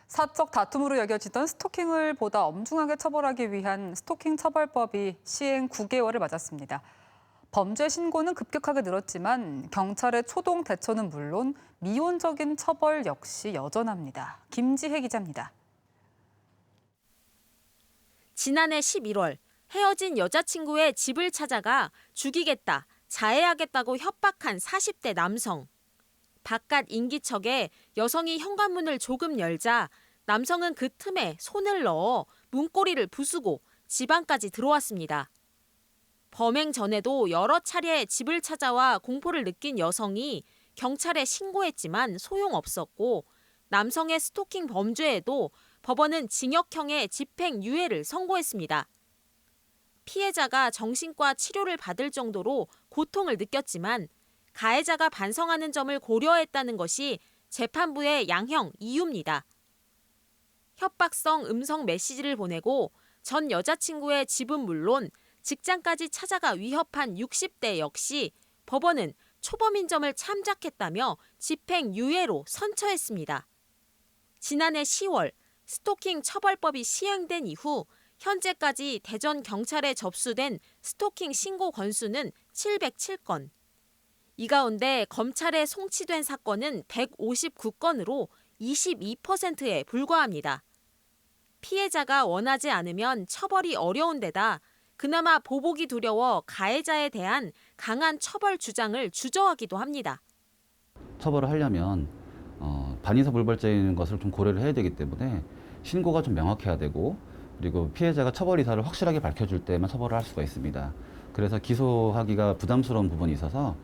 사적 다툼으로 여겨지던 스토킹을 보다 엄중하게 처벌하기 위한 스토킹 처벌법이 시행 9개월을 맞았습니다. 범죄 신고는 급격하게 늘었지만 경찰의 초동 대처는 물론 미온적인 처벌 역시 여전합니다. 김지혜 기자입니다. 지난해 11월 헤어진 여자친구의 집을 찾아가 죽이겠다, 자해하겠다고 협박한 40대 남성. 바깥 인기척에 여성이 현관문을 조금 열자 남성은 그 틈에 손을 넣어 문고리를 부수고 집 안까지 들어왔습니다. 범행 전에도 여러 차례 집을 찾아와 공포를 느낀 여성이 경찰에 신고했지만 소용없었고 남성의 스토킹 범죄에도 법원은 징역형의 집행유예를 선고했습니다. 피해자가 정신과 치료를 받을 정도로 고통을 느꼈지만 가해자가 반성하는 점을 고려했다는 것이 재판부의 양형 이유입니다. 협박성 음성 메시지를 보내고 전 여자친구의 집은 물론 직장까지 찾아가 위협한 60대 역시 법원은 초범인 점을 참작했다며 집행유예로 선처했습니다. 지난해 10월 스토킹 처벌법이 시행된 이후 현재까지 대전 경찰에 접수된 스토킹 신고 건수는 707건. 이 가운데 검찰에 송치된 사건은 159건으로 22%에 불과합니다. 피해자가 원하지 않으면 처벌이 어려운 데다 그나마 보복이 두려워 가해자에 대한 강한 처벌 주장을 주저하기도 합니다. 처벌을 하려면 반의사 불벌죄인 것을 좀 고려를 해야 되기 때문에 신고가 좀 명확해야 되고 그리고 피해자가 처벌 의사를 확실하게 밝혀줄 때만 처벌을 할 수가 있습니다. 그래서 기소하기가 부담스러운 부분이 있어서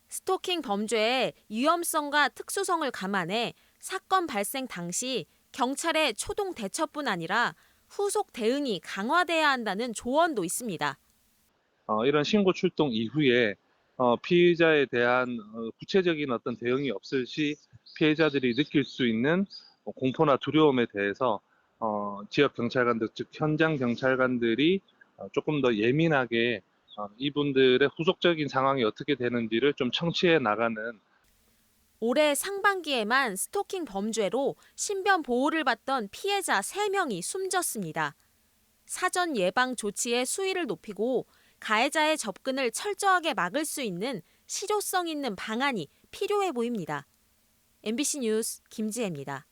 스토킹 범죄의 위험성과 특수성을 감안해 사건 발생 당시 경찰의 초동 대처뿐 아니라 후속 대응이 강화돼야 한다는 조언도 있습니다. 이런 신고 출동 이후에 피의자에 대한 구체적인 어떤 대응이 없을 시 피해자들이 느낄 수 있는 공포나 두려움에 대해서 지역 경찰관들, 즉 현장 경찰관들이 조금 더 예민하게 이분들의 후속적인 상황이 어떻게 되는지를 좀 청취해 나가는. 올해 상반기에만 스토킹 범죄로 신변 보호를 받던 피해자 3명이 숨졌습니다. 사전 예방 조치의 수위를 높이고 가해자의 접근을 철저하게 막을 수 있는 실효성 있는 방안이 필요해 보입니다. MBC 뉴스 김지혜입니다.